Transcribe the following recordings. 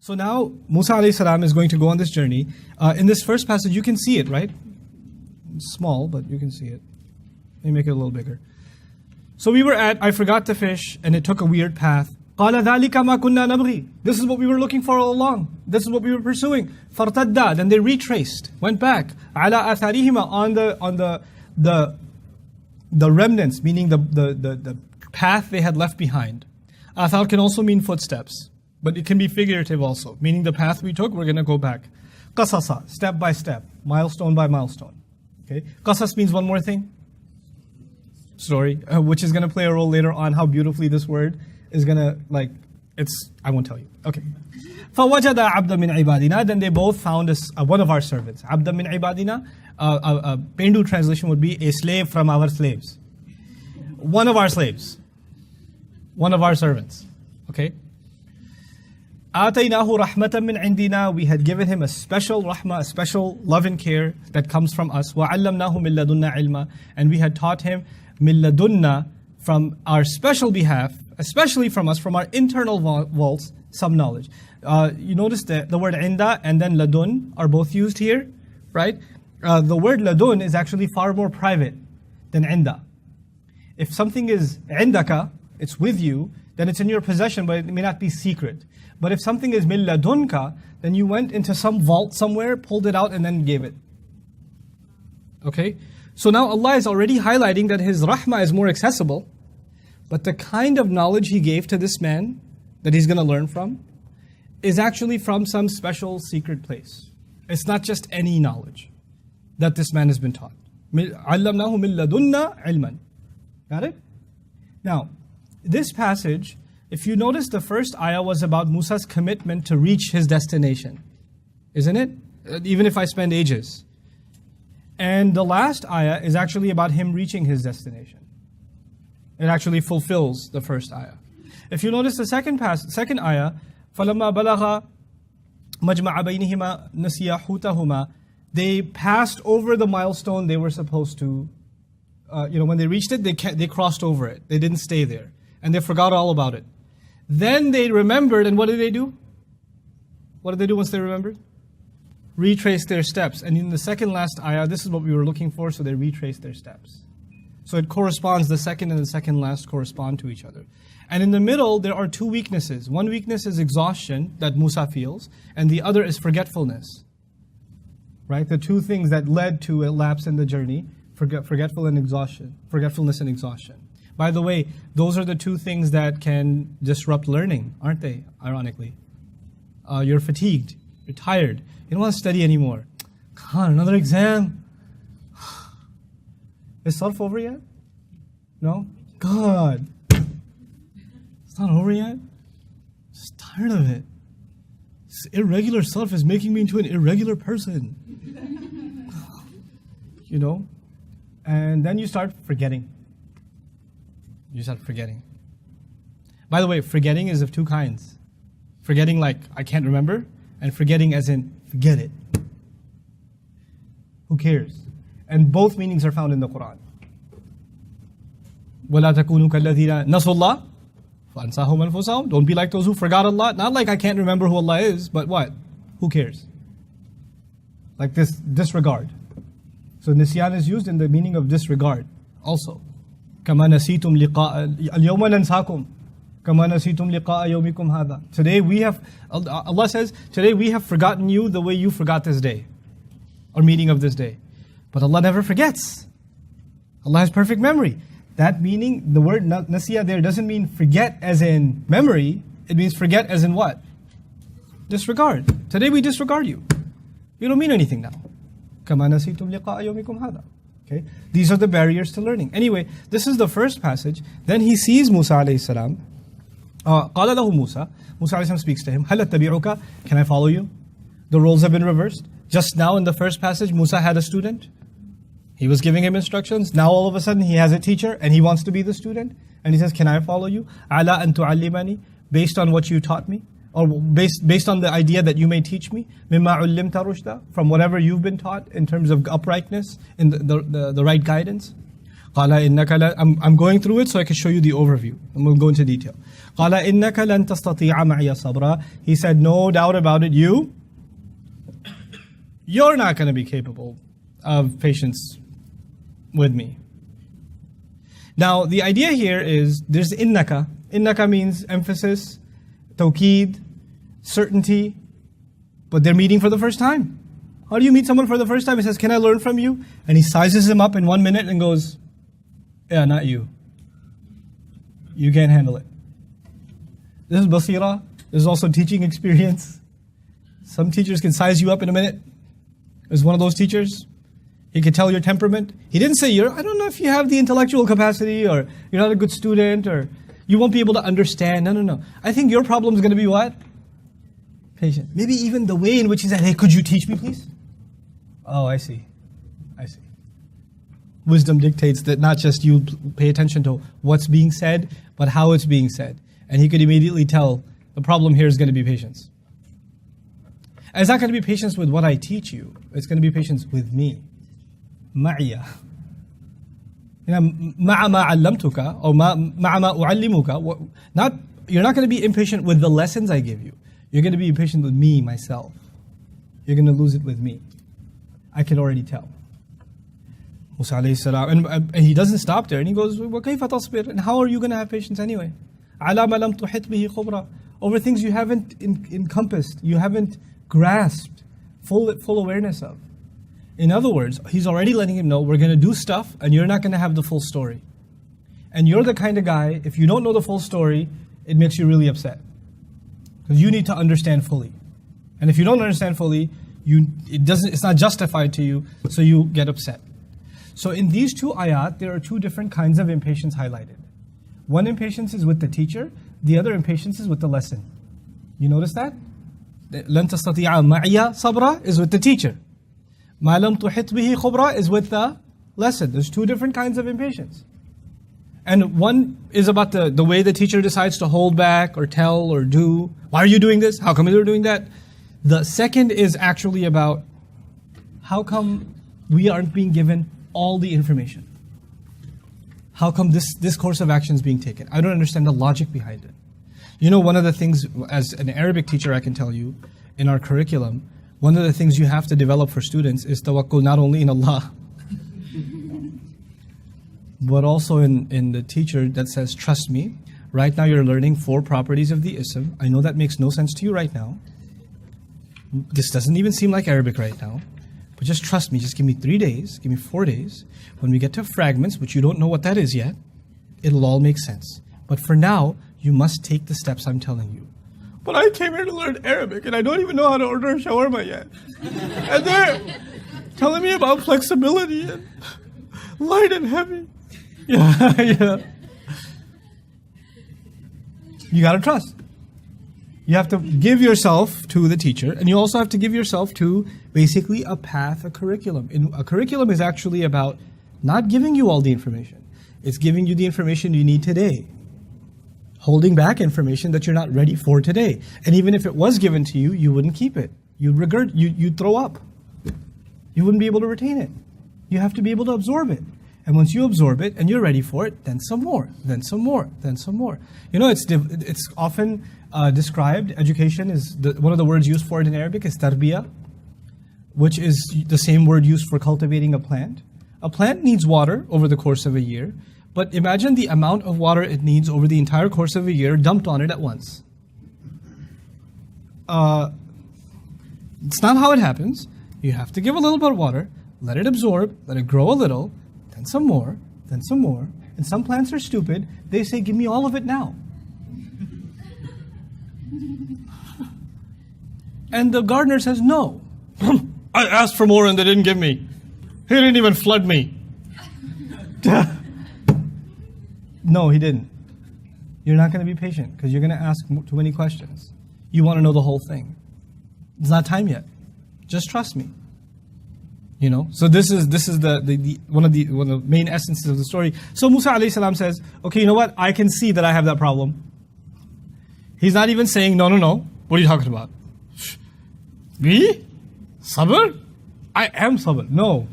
So now Musa alayhi salam is going to go on this journey. In this first passage, you can see it, right? It's small, but you can see it. Let me make it a little bigger. So we were at, I forgot to fish, and it took a weird path. قَالَ ذَلِكَ مَا كُنَّا نَبْغِي. This is what we were looking for all along. This is what we were pursuing. فَارْتَدَّا. Then they retraced, went back. عَلَى آثَارِهِمَا. On the remnants, meaning the path they had left behind. Athar can also mean footsteps, but it can be figurative also, meaning the path we took, we're going to go back. Qasasa, step by step, milestone by milestone. Okay. Qasas means one more thing. Story, which is going to play a role later on, how beautifully this word is going to, I won't tell you. Okay. فَوَجَدَ عَبْدًا مِنْ عِبَادِنَا. Then they both found one of our servants. عَبْدًا مِنْ عِبَادِنَا. A Pendu translation would be a slave from our slaves. One of our slaves. One of our servants. Okay. آتَيْنَاهُ رَحْمَةً مِنْ عِنْدِنَا. We had given him a special rahmah, a special love and care that comes from us. وَعَلَّمْنَاهُ مِنْ لَدُنَّا عِلْمًا. And we had taught him مِنْ لَدُنَّا, from our special behalf, especially from us, from our internal vaults, some knowledge. You notice that the word inda and then ladun are both used here, right? The word ladun is actually far more private than inda. If something is indaka, it's with you, then it's in your possession, but it may not be secret. But if something is min ladunka, then you went into some vault somewhere, pulled it out, and then gave it. Okay? So now Allah is already highlighting that His rahmah is more accessible, but the kind of knowledge He gave to this man, that he's going to learn from, is actually from some special secret place. It's not just any knowledge that this man has been taught. عَلَّمْنَاهُ مِن لَدُنَّا عِلْمًا. Got it? Now, this passage, if you notice, the first ayah was about Musa's commitment to reach his destination. Isn't it? Even if I spend ages. And the last ayah is actually about him reaching his destination. It actually fulfills the first ayah. If you notice the second ayah, فَلَمَّا بَلَغَ مَجْمَعَ بَيْنِهِمَا نَسِيَ حُوتَهُمَا. They passed over the milestone they were supposed to. When they reached it, they crossed over it. They didn't stay there. And they forgot all about it. Then they remembered, and what did they do? What did they do once they remembered? Retraced their steps. And in the second last ayah, this is what we were looking for, so they retraced their steps. So it corresponds, the second and the second last correspond to each other. And in the middle, there are two weaknesses. One weakness is exhaustion that Musa feels, and the other is forgetfulness. Right? The two things that led to a lapse in the journey, forgetfulness and exhaustion. By the way, those are the two things that can disrupt learning, aren't they? Ironically. You're fatigued, you're tired, you don't want to study anymore. Come on, another exam. Is Sarf over yet? No? God. It's not over yet? I'm just tired of it. This irregular Sarf is making me into an irregular person. And then you start forgetting. By the way, forgetting is of two kinds. Forgetting like, I can't remember, and forgetting as in, forget it. Who cares? And both meanings are found in the Quran. وَلَا تَكُونُوا كَالَّذِينَ نَسُوا اللَّهَ فَأَنْسَاهُمْ أَنفُسَهُمْ. Don't be like those who forgot Allah. Not like I can't remember who Allah is, but what? Who cares? Like this, disregard. So nisyan is used in the meaning of disregard also. كَمَا نَسِيتُمْ لِقَاءَ الْيَوْمَ نَنْسَاكُمْ كَمَا نَسِيتُمْ لِقَاءَ يَوْمِكُمْ هَذَا. Today we have, Allah says, today we have forgotten you the way you forgot this day, or meeting of this day. But Allah never forgets. Allah has perfect memory. That meaning, the word nasiya there doesn't mean forget as in memory, it means forget as in what? Disregard. Today we disregard you. You don't mean anything now. كَمَا نَسِيتُمْ لِقَاءَ يَوْمِكُمْ هَذَا. Okay? These are the barriers to learning. Anyway, this is the first passage. Then he sees Musa alayhi salam. قَالَ لَهُ Musa. Musa alayhi salam speaks to him. هَلْ أَتَّبِعُكَ. Can I follow you? The roles have been reversed. Just now in the first passage, Musa had a student. He was giving him instructions. Now all of a sudden he has a teacher and he wants to be the student. And he says, can I follow you? عَلَىٰ أَن تُعَلِّمَنِي. Based on what you taught me. Or based on the idea that you may teach me. مِمَّا عُلِّمْتَ رُشْدًا. From whatever you've been taught in terms of uprightness, in the right guidance. قال إنك I'm going through it so I can show you the overview. I'm going to go into detail. قال إنك لن تستطيع معي صبرا. He said, no doubt about it, you're not going to be capable of patience with me. Now, the idea here is there's innaka. Innaka means emphasis, tawqeed, certainty, but they're meeting for the first time. How do you meet someone for the first time? He says, can I learn from you? And he sizes him up in 1 minute and goes, yeah, not you. You can't handle it. This is basira. This is also teaching experience. Some teachers can size you up in a minute. There's one of those teachers. He can tell your temperament. He didn't say, I don't know if you have the intellectual capacity, or you're not a good student, or you won't be able to understand. No. I think your problem is going to be what? Patient. Maybe even the way in which he said, hey, could you teach me, please? Oh, I see. Wisdom dictates that not just you pay attention to what's being said, but how it's being said. And he could immediately tell the problem here is going to be patience. And it's not going to be patience with what I teach you. It's going to be patience with me. Ma'ya. مع ما علمتك or مع ما أعلمك. You're not going to be impatient with the lessons I give you. You're going to be impatient with me, myself. You're going to lose it with me. I can already tell. Musa alayhi salam, and he doesn't stop there, and he goes, وَكَيْفَ تَصْبِرْ? And how are you going to have patience anyway? عَلَى مَا لَمْ تُحِطْ بِهِ خُبْرًا. Over things you haven't encompassed, you haven't grasped full awareness of. In other words, he's already letting him know, we're going to do stuff, and you're not going to have the full story. And you're the kind of guy, if you don't know the full story, it makes you really upset. Because you need to understand fully. And if you don't understand fully, it's not justified to you, so you get upset. So in these two ayat, there are two different kinds of impatience highlighted. One impatience is with the teacher, the other impatience is with the lesson. You notice that? لَن تَسْتَطِيعَ مَعِيَ صَبْرًا is with the teacher. مَا لَمْ تُحِطْ بِهِ خُبْرًا is with the lesson. There's two different kinds of impatience. And one is about the way the teacher decides to hold back or tell or do. Why are you doing this? How come you're doing that? The second is actually about how come we aren't being given all the information. How come this course of action is being taken? I don't understand the logic behind it. You know, one of the things, as an Arabic teacher I can tell you, in our curriculum, one of the things you have to develop for students is tawakkul not only in Allah, but also in the teacher that says, trust me, right now you're learning 4 properties of the ism. I know that makes no sense to you right now. This doesn't even seem like Arabic right now. But just trust me, just give me 3 days, give me 4 days. When we get to fragments, which you don't know what that is yet, it'll all make sense. But for now, you must take the steps I'm telling you. But I came here to learn Arabic, and I don't even know how to order a shawarma yet. And they're telling me about flexibility and light and heavy. Yeah. You gotta trust. You have to give yourself to the teacher, and you also have to give yourself to basically a path, a curriculum. A curriculum is actually about not giving you all the information. It's giving you the information you need today. Holding back information that you're not ready for today. And even if it was given to you, you wouldn't keep it. You'd throw up. You wouldn't be able to retain it. You have to be able to absorb it. And once you absorb it and you're ready for it, then some more, then some more, then some more. You know, it's often described, education is, one of the words used for it in Arabic is tarbiyah, which is the same word used for cultivating a plant. A plant needs water over the course of a year, but imagine the amount of water it needs over the entire course of a year dumped on it at once. It's not how it happens. You have to give a little bit of water, let it absorb, let it grow a little, then some more, then some more. And some plants are stupid. They say, give me all of it now. And the gardener says, no. I asked for more and they didn't give me. He didn't even flood me. No, he didn't. You're not going to be patient because you're going to ask too many questions. You want to know the whole thing. It's not time yet. Just trust me. You know, so this is the one of the main essences of the story. So Musa alayhi salam says, okay, you know what? I can see that I have that problem. He's not even saying, no. What are you talking about? Me? Sabr? I am sabr. No.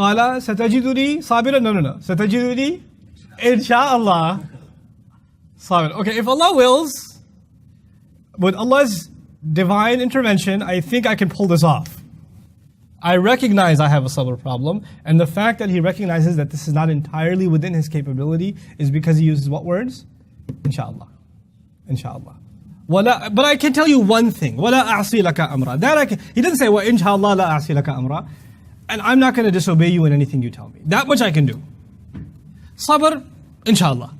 قال ستجدني صابرا. No. ستجدني إن شاء الله صابرا. Okay, if Allah wills, with Allah's divine intervention, I think I can pull this off. I recognize I have a sabr problem, and the fact that he recognizes that this is not entirely within his capability is because he uses what words? Inshallah. Inshallah. But I can tell you one thing. وَلَا أَعْصِي لَكَ أَمْرًا. He doesn't say, وَإِنْشَاءَ لَا أَعْصِي لَكَ أَمْرًا. And I'm not going to disobey you in anything you tell me. That much I can do. Sabr, inshallah.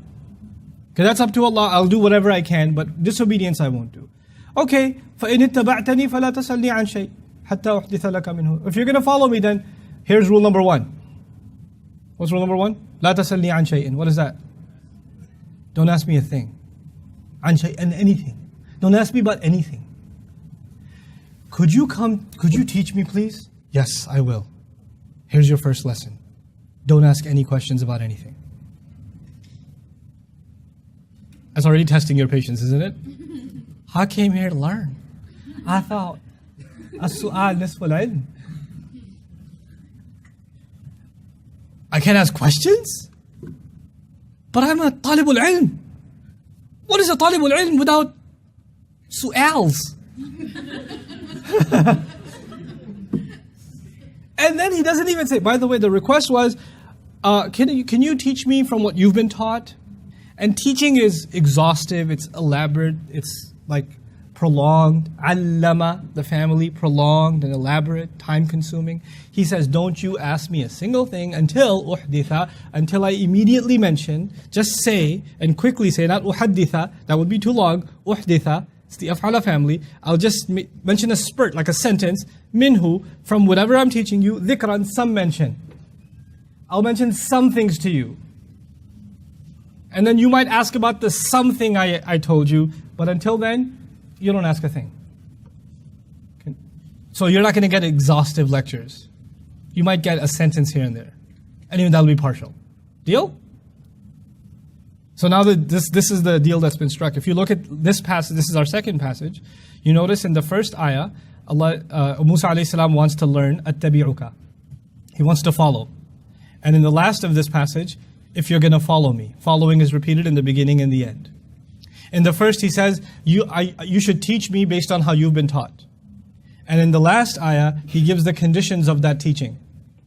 Okay, that's up to Allah. I'll do whatever I can, but disobedience I won't do. Okay, فَإِنِ اتَّبَعْتَنِي فَلَا تَسَلْنِي عَنْ شَيْءٍ حَتَّى أُحْدِثَ لَكَ مِنْهُ. If you're going to follow me, then here's rule number 1. What's rule number 1? لَا تَسَلْنِي عَنْ شَيْءٍ. What is that? Don't ask me a thing. عَنْ شَيْءٍ, anything. Don't ask me about anything. Could you teach me, please? Yes, I will. Here's your first lesson. Don't ask any questions about anything. That's already testing your patience, isn't it? I came here to learn. I thought, as-su'al nisful ilm. I can't ask questions? But I'm a talibul ilm. What is a talibul ilm without su'als? And then he doesn't even say, by the way, the request was, can you teach me from what you've been taught? And teaching is exhaustive, it's elaborate, it's like prolonged. Allama, the family, prolonged and elaborate, time-consuming. He says, don't you ask me a single thing until uhditha, until I immediately mention, just say, and quickly say, not uhadditha, that would be too long, uhditha, it's the af'ala family. I'll just mention a spurt, like a sentence, minhu, from whatever I'm teaching you, dhikran, some mention. I'll mention some things to you. And then you might ask about the something I told you, but until then, you don't ask a thing. Okay. So you're not going to get exhaustive lectures. You might get a sentence here and there. And even that'll be partial. Deal? So now that this is the deal that's been struck. If you look at this passage, this is our second passage, you notice in the first ayah, Musa alayhi salam wants to learn attabi'uka. He wants to follow. And in the last of this passage, if you're going to follow me. Following is repeated in the beginning and the end. In the first, he says, you should teach me based on how you've been taught. And in the last ayah, he gives the conditions of that teaching.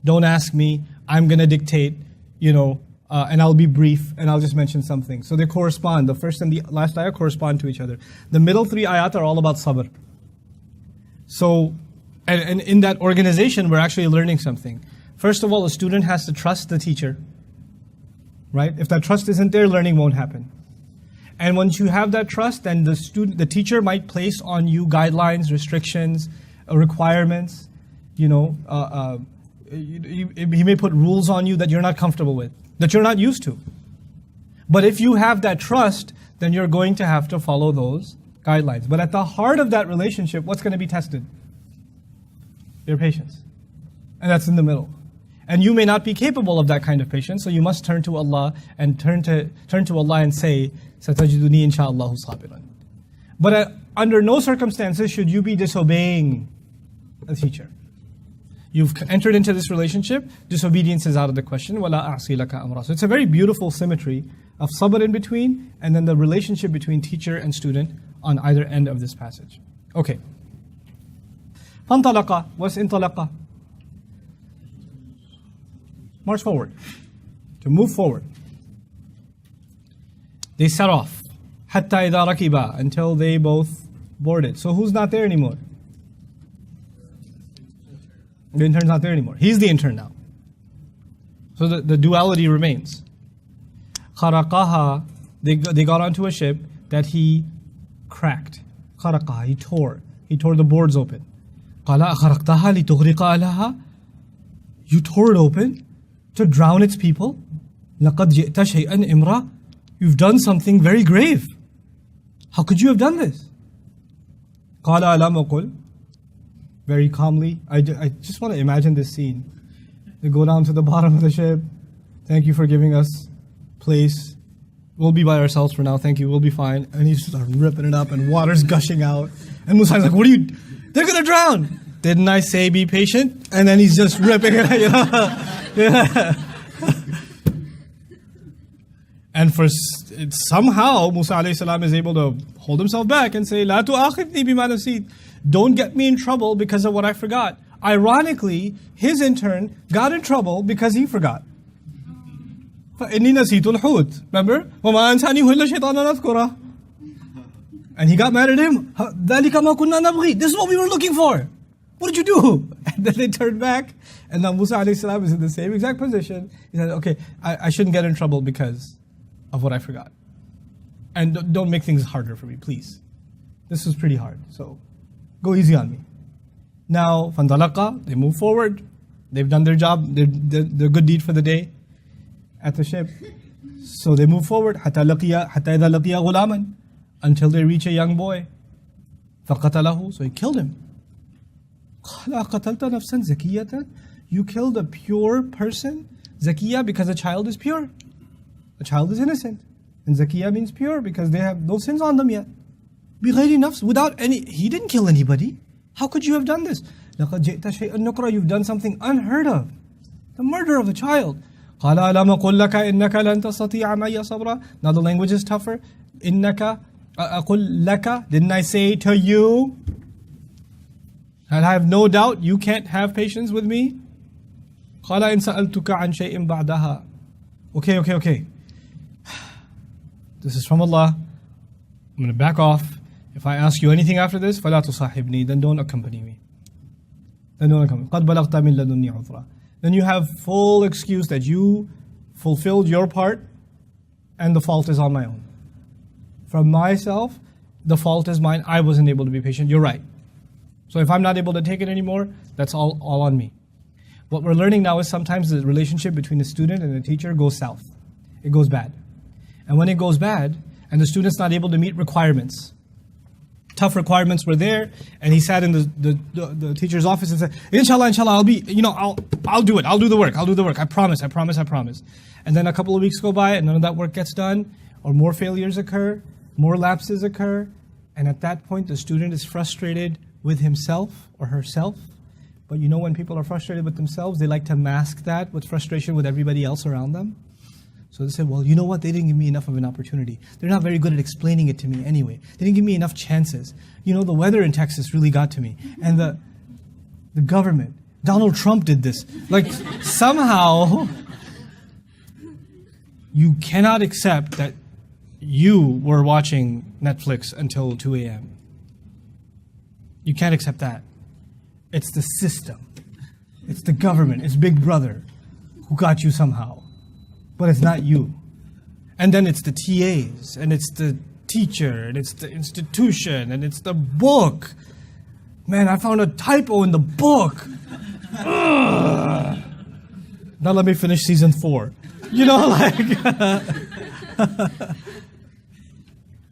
Don't ask me, I'm going to dictate, and I'll be brief, and I'll just mention something. So they correspond. The first and the last ayah correspond to each other. The middle 3 ayat are all about sabr. So, and in that organization, we're actually learning something. First of all, a student has to trust the teacher. Right? If that trust isn't there, learning won't happen. And once you have that trust, then the teacher might place on you guidelines, restrictions, requirements. He may put rules on you that you're not comfortable with, that you're not used to. But if you have that trust, then you're going to have to follow those guidelines. But at the heart of that relationship, what's going to be tested? Your patience. And that's in the middle. And you may not be capable of that kind of patience, so you must turn to Allah and turn to Allah and say, "Satajiduni insha'Allahu sabiran." But under no circumstances should you be disobeying a teacher. You've entered into this relationship, disobedience is out of the question. وَلَا أَعْصِي لَكَ أَمْرًا. So it's a very beautiful symmetry of sabr in between, and then the relationship between teacher and student on either end of this passage. Okay. فَانْطَلَقَ. What's انطَلَقَ? March forward. To move forward. They set off. حَتَّى إِذَا رَكِبَا. Until they both boarded. So who's not there anymore? The intern's not there anymore. He's the intern now. So the duality remains. خَرَقَهَا. They got onto a ship that he cracked. خَرَقَهَا. He tore. He tore the boards open. قَالَ أَخَرَقْتَهَا لِتُغْرِقَ أَهْلَهَا. You tore it open to drown its people? لَقَدْ جِئْتَ شَيْئًا إِمْرًا. You've done something very grave. How could you have done this? قَالَ أَلَمْ أَقُلْ. Very calmly. I just want to imagine this scene. They go down to the bottom of the ship. Thank you for giving us place. We'll be by ourselves for now. Thank you. We'll be fine. And he's just ripping it up and water's gushing out. And Musa's like, what are you? They're going to drown. Didn't I say be patient? And then he's just ripping it, And somehow Musa alayhi salam is able to hold himself back and say, "La tu'akhidni bima nasit." Don't get me in trouble because of what I forgot. Ironically, his intern got in trouble because he forgot. فَإِنِّي نَسِيتُ الْحُوتِ Remember? وَمَا أَنْسَانِهُ إِلَّا الشَّيْطَانُ أَنْ أَذْكُرَهُ. And he got mad at him. ذَلِكَ مَا كُنَّا نَبْغِي. This is what we were looking for. What did you do? And then they turned back. And now Musa alayhi salam is in the same exact position. He said, okay, I shouldn't get in trouble because of what I forgot. And don't make things harder for me, please. This was pretty hard, so go easy on me. Now, فَانْطَلَقَا, they move forward. They've done their job, their good deed for the day at the ship. So they move forward, حَتَّى إِذَا لَقِيَ غُلَامًا, until they reach a young boy. فَقَتَلَهُ, so he killed him. قَالَ قَتَلْتَ نَفْسًا زَكِيَّةً, you killed a pure person. Zakiyah, because a child is pure. A child is innocent. And Zakiyah means pure because they have no sins on them yet. بِغَيْرِ نَفْسٍ, without any, he didn't kill anybody. How could you have done this? لَقَدْ جِئْتَ شَيْئًا نُكْرًا, you've done something unheard of. The murder of a child. قَالَ أَلَمَ قُلْ لَكَ إِنَّكَ لَن تَسْتَطِيعَ مَعِيَ صَبْرًا. Now the language is tougher. إِنَّكَ أَقُلْ لَكَ, didn't I say to you? And I have no doubt you can't have patience with me. قَالَ إِن سَأَلْتُكَ عَنْ شَيْءٍ بَعْدَهَا. Okay. This is from Allah. I'm going to back off. If I ask you anything after this, فَلَا تُصَاحِبْنِي, then don't accompany me. قَدْ بَلَغْتَ مِنْ لَدُنِّي عُذْرًا. Then you have full excuse that you fulfilled your part and the fault is on my own. From myself, the fault is mine. I wasn't able to be patient. You're right. So if I'm not able to take it anymore, that's all on me. What we're learning now is sometimes the relationship between the student and the teacher goes south. It goes bad. And when it goes bad, and the student's not able to meet requirements, tough requirements were there, and he sat in the teacher's office and said, Inshallah, I'll do it. I'll do the work. I promise. And then a couple of weeks go by and none of that work gets done, or more failures occur, more lapses occur, and at that point the student is frustrated with himself or herself. But you know, when people are frustrated with themselves, they like to mask that with frustration with everybody else around them. So they say, well, you know what? They didn't give me enough of an opportunity. They're not very good at explaining it to me anyway. They didn't give me enough chances. You know, the weather in Texas really got to me. And the government, Donald Trump did this. Like, somehow, you cannot accept that you were watching Netflix until 2 a.m. You can't accept that. It's the system. It's the government. It's Big Brother who got you somehow. But it's not you. And then it's the TAs, and it's the teacher, and it's the institution, and it's the book. Man, I found a typo in the book. Ugh. Now let me finish season 4. You know, like...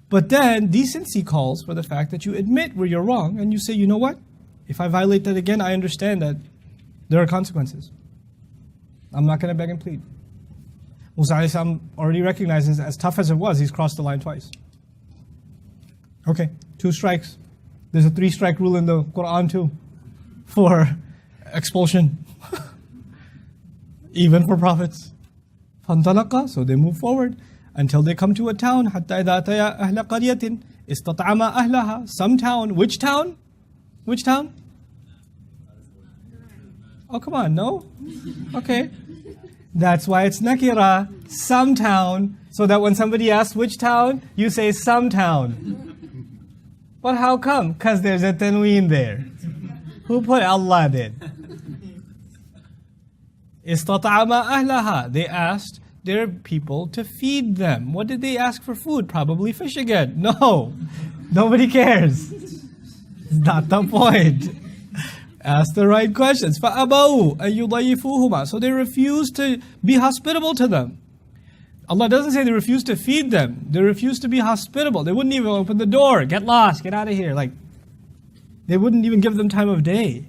But then decency calls for the fact that you admit where you're wrong, and you say, you know what? If I violate that again, I understand that there are consequences. I'm not going to beg and plead. Musa alayhi salam already recognizes, as tough as it was, he's crossed the line twice. Okay, 2 strikes. There's a 3-strike rule in the Quran too, for expulsion, even for prophets. فَانْطَلَقَا, so they move forward until they come to a town. حَتَّى إِذَا أَتَيَا أَهْلَ قَرْيَةٍ اسْتَطْعَمَا أَهْلَهَا. Some town. Which town? Which town? Oh, come on, no? Okay. That's why it's nakira, some town, so that when somebody asks which town, you say some town. But how come? Because there's a tanween there. Who put? Allah did. Istata'ama ahlaha. They asked their people to feed them. What did they ask for food? Probably fish again. No. Nobody cares. It's not the point. Ask the right questions. فَأَبَوْا أَن يُضَيِّفُوهُمَا. So they refused to be hospitable to them. Allah doesn't say they refused to feed them. They refused to be hospitable. They wouldn't even open the door. Get lost. Get out of here. Like, they wouldn't even give them time of day.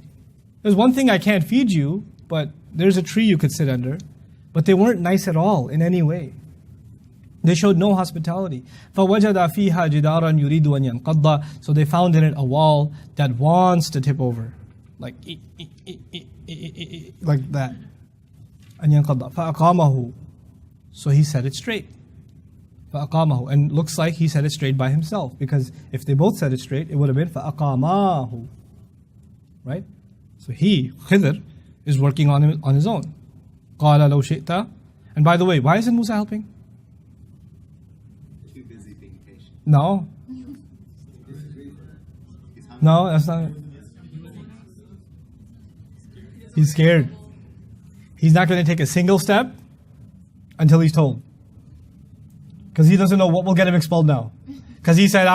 There's one thing I can't feed you, but there's a tree you could sit under. But they weren't nice at all in any way. They showed no hospitality. فَوَجَدَ فِيهَا جِدَارًا يُرِيدُ أَن يَنْقَضَّ. So they found in it a wall that wants to tip over. Like that. أن ينقض فأقامه. So he set it straight. فأقامه. And looks like he set it straight by himself, because if they both set it straight, it would have been فأقاماه. Right? So he, Khidr, is working on his own. قال لو شئت. And by the way, why isn't Musa helping? Too busy being patient. No. No, that's not it. He's scared. He's not going to take a single step until he's told. Because he doesn't know what will get him expelled now. Because he said,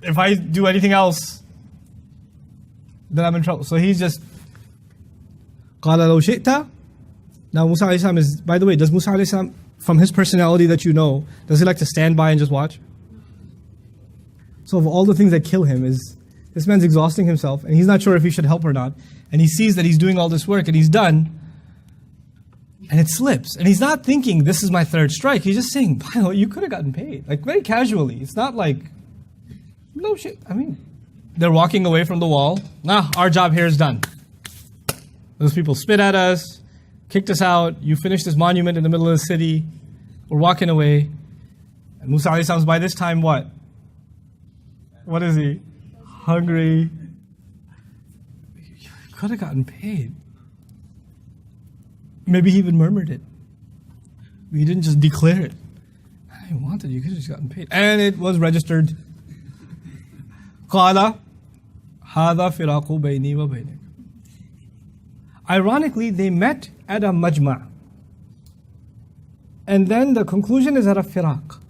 if I do anything else, then I'm in trouble. So he's just, قَالَ لَوْ شِئْتَ. Now Musa alayhi salam is, by the way, does Musa alayhi salam, from his personality that you know, does he like to stand by and just watch? So of all the things that kill him is, this man's exhausting himself and he's not sure if he should help or not. And he sees that he's doing all this work and he's done. And it slips. And he's not thinking, this is my third strike. He's just saying, by the way, you could have gotten paid. Like very casually. It's not like, no shit. I mean, they're walking away from the wall. Our job here is done. Those people spit at us, kicked us out. You finished this monument in the middle of the city. We're walking away. And Musa alayhi salam's by this time what? What is he? Hungry. You could have gotten paid. Maybe he even murmured it. He didn't just declare it. I wanted, you could have just gotten paid. And it was registered. قال هذا فراق بيني وبينك. Ironically, they met at a majma'. And then the conclusion is at a firaq.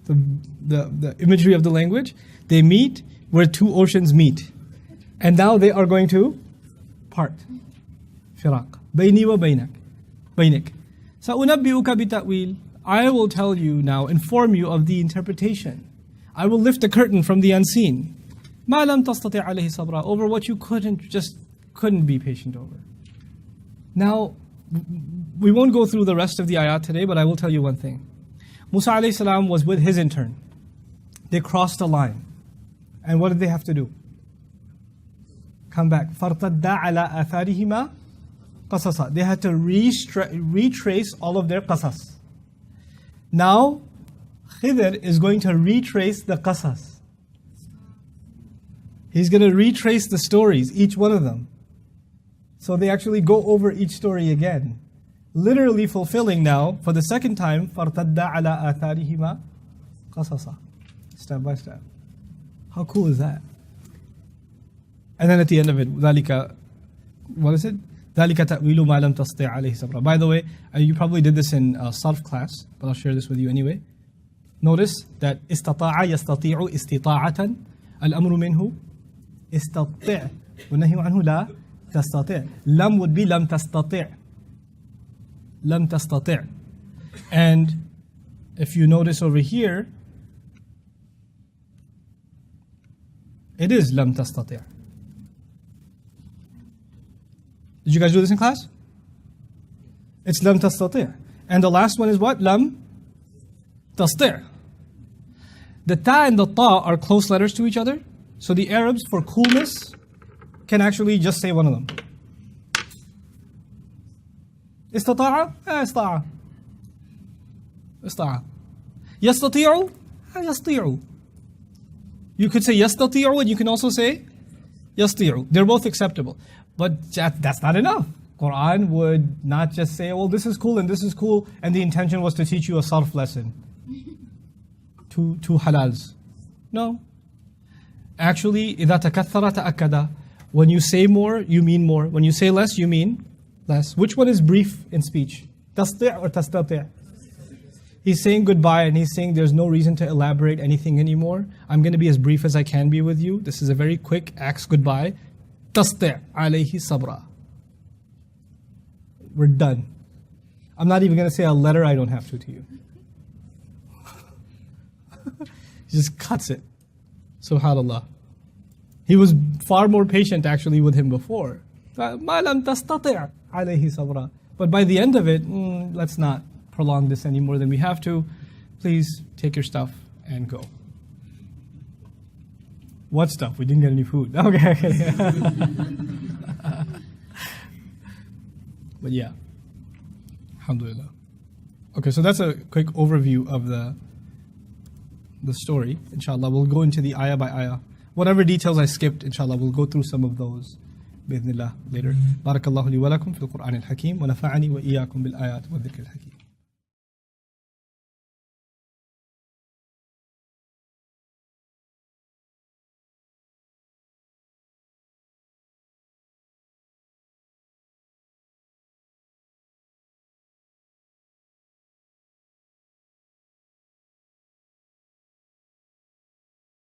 The imagery of the language, they meet where two oceans meet. And now they are going to part. Firaq. بيني وبينك. بينك. سأنبئك بتأويل. I will tell you now, inform you of the interpretation. I will lift the curtain from the unseen. ما لم تستطع عليه صبرا. Over what you couldn't be patient over. Now, we won't go through the rest of the ayat today, but I will tell you one thing. Musa alayhi salam was with his intern. They crossed the line. And what did they have to do? Come back. فَارْتَدَّ عَلَىٰ آثَارِهِمَا قَصَصًا. They had to retrace all of their qasas. Now, Khidr is going to retrace the qasas. He's going to retrace the stories, each one of them. So they actually go over each story again. Literally fulfilling now, for the second time, فَارْتَدَّ عَلَىٰ آثَارِهِمَا قَصَصًا. Step by step. How cool is that? And then at the end of it, ذَلِكَ, what is it? ذَلِكَ تَأْوِيلُ مَا لَمْ تَسْطِعْ عَلَيْهِ صَبْرًا. By the way, you probably did this in Sarf class, but I'll share this with you anyway. Notice that استطاع يستطيع استطاعة الأمر منه استطع والنهي عنه لا تستطيع. لم would be لم تستطيع. لم تستطيع. And if you notice over here, it is لم تستطيع. Did you guys do this in class? It's لم تستطيع. And the last one is what? لم تستطيع. The ta and the ta are close letters to each other. So the Arabs, for coolness, can actually just say one of them. استطاع استطاع استطاع. يستطيع يستطيع. You could say يستطيع and you can also say يستطيع. They're both acceptable. But that's not enough. Quran would not just say, well, this is cool and this is cool, and the intention was to teach you a sarf lesson. Two halals. No. Actually, إذا تكثر تأكد. When you say more, you mean more. When you say less, you mean less. Which one is brief in speech? تستطيع or تستطيع? He's saying goodbye and he's saying there's no reason to elaborate anything anymore. I'm going to be as brief as I can be with you. This is a very quick axe goodbye. تستطيع عليه صبرا. We're done. I'm not even going to say a letter I don't have to you. He just cuts it. Subhanallah. He was far more patient actually with him before. ما لم تستطع عليه صبرا. But by the end of it, let's not prolong this any more than we have to. Please take your stuff and go. What stuff? We didn't get any food. Okay. But yeah. Alhamdulillah. Okay, so that's a quick overview of the story. Inshallah, we'll go into the ayah by ayah. Whatever details I skipped, inshallah, we'll go through some of those بإذن الله later. بارك الله لي ولكم في القرآن الحكيم ونفعني وإياكم بالآيات والذكر الحكيم.